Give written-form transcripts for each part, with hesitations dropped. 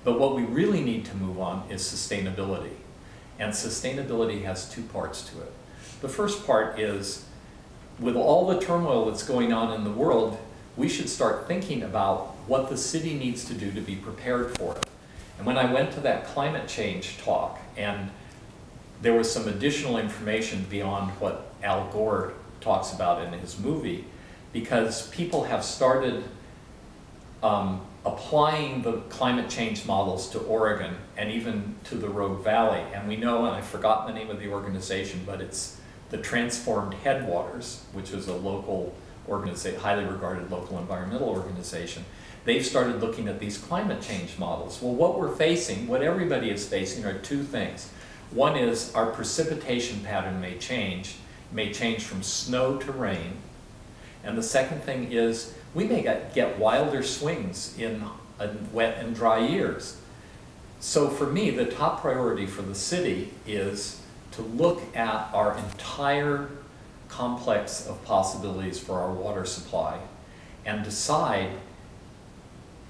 But what we really need to move on is sustainability. And sustainability has two parts to it. The first part is, with all the turmoil that's going on in the world, we should start thinking about what the city needs to do to be prepared for it. And when I went to that climate change talk, and there was some additional information beyond what Al Gore talks about in his movie, because people have started applying the climate change models to Oregon and even to the Rogue Valley. And we know, and I've forgotten the name of the organization, but it's the Transformed Headwaters, which is a local organization, highly regarded local environmental organization. They've started looking at these climate change models. Well, what we're facing, what everybody is facing, are two things. One is our precipitation pattern may change from snow to rain. And the second thing is we may get wilder swings in wet and dry years. So for me, the top priority for the city is to look at our entire complex of possibilities for our water supply and decide,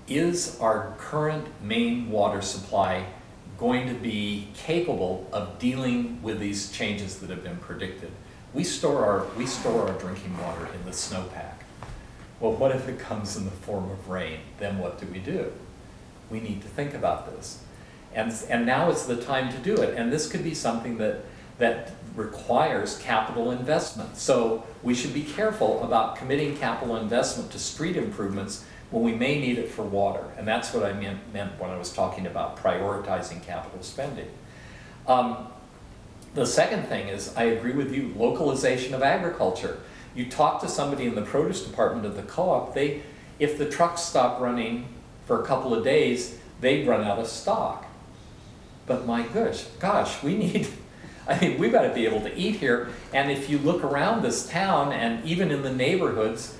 is our current main water supply going to be capable of dealing with these changes that have been predicted? We store our drinking water in the snowpack. Well, what if it comes in the form of rain? Then what do? We need to think about this. And now is the time to do it. And this could be something that requires capital investment. So we should be careful about committing capital investment to street improvements when we may need it for water. And that's what I meant when I was talking about prioritizing capital spending. The second thing is, I agree with you, localization of agriculture. You talk to somebody in the produce department of the co-op, if the trucks stop running for a couple of days, they'd run out of stock. But my gosh, we've got to be able to eat here. And if you look around this town, and even in the neighborhoods,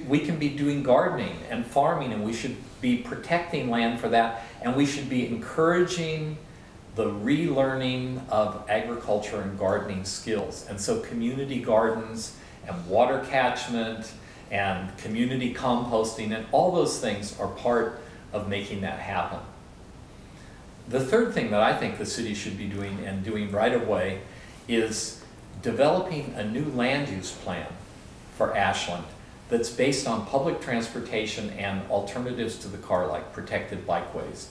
we can be doing gardening and farming, and we should be protecting land for that, and we should be encouraging the relearning of agriculture and gardening skills. And so community gardens and water catchment and community composting and all those things are part of making that happen. The third thing that I think the city should be doing, and doing right away, is developing a new land use plan for Ashland that's based on public transportation and alternatives to the car, like protected bikeways.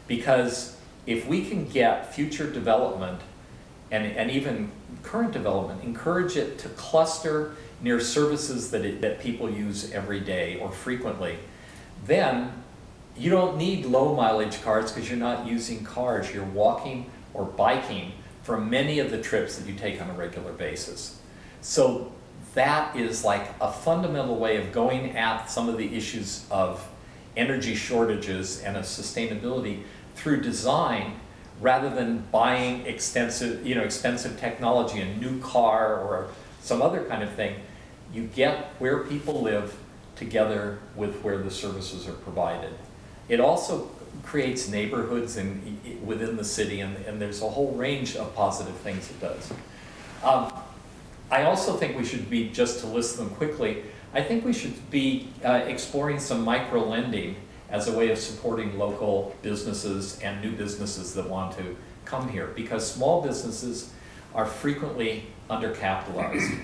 Because if we can get future development and even current development, encourage it to cluster near services that people use every day or frequently, then you don't need low mileage cars because you're not using cars. You're walking or biking for many of the trips that you take on a regular basis. So that is like a fundamental way of going at some of the issues of energy shortages and of sustainability through design, rather than buying expensive technology, a new car or some other kind of thing. You get where people live together with where the services are provided. It also creates neighborhoods within the city, and there's a whole range of positive things it does. I also think we should be, just to list them quickly, I think we should be exploring some micro-lending as a way of supporting local businesses and new businesses that want to come here, because small businesses are frequently undercapitalized.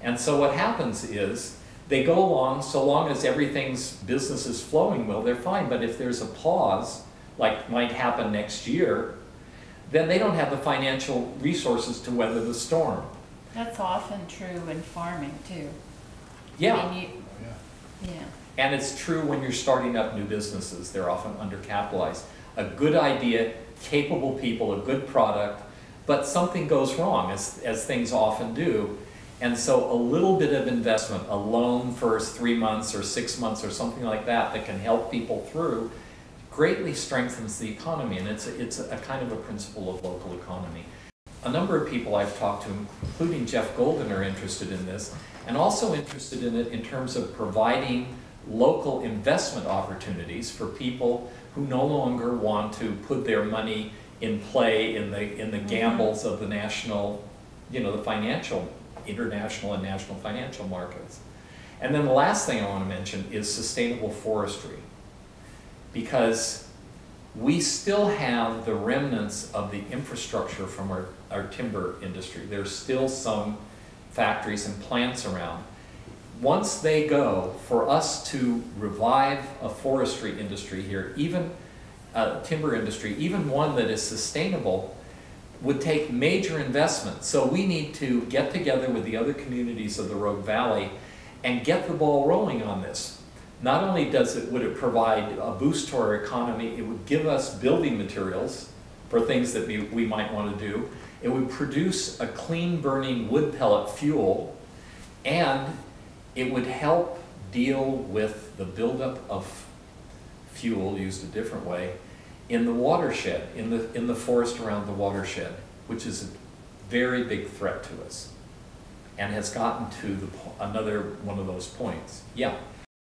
And so what happens is they go along, so long as business is flowing well, they're fine. But if there's a pause, like might happen next year, then they don't have the financial resources to weather the storm. That's often true in farming too. Yeah. I mean, yeah. And it's true when you're starting up new businesses. They're often undercapitalized. A good idea, capable people, a good product, but something goes wrong, as things often do. And so a little bit of investment, a loan for 3 months or 6 months or something like that can help people through, greatly strengthens the economy. And it's a kind of a principle of local economy. A number of people I've talked to, including Jeff Golden, are interested in this, and also interested in it in terms of providing local investment opportunities for people who no longer want to put their money in play in the gambles of the national, the international and national financial markets. And then the last thing I want to mention is sustainable forestry. Because we still have the remnants of the infrastructure from our timber industry. There's still some factories and plants around. Once they go, for us to revive a forestry industry here, even a timber industry, even one that is sustainable, would take major investment. So we need to get together with the other communities of the Rogue Valley and get the ball rolling on this. Not only would it provide a boost to our economy, it would give us building materials for things that we might want to do. It would produce a clean burning wood pellet fuel, and it would help deal with the buildup of fuel, used a different way, in the watershed, in the forest around the watershed, which is a very big threat to us and has gotten to another one of those points. Yeah.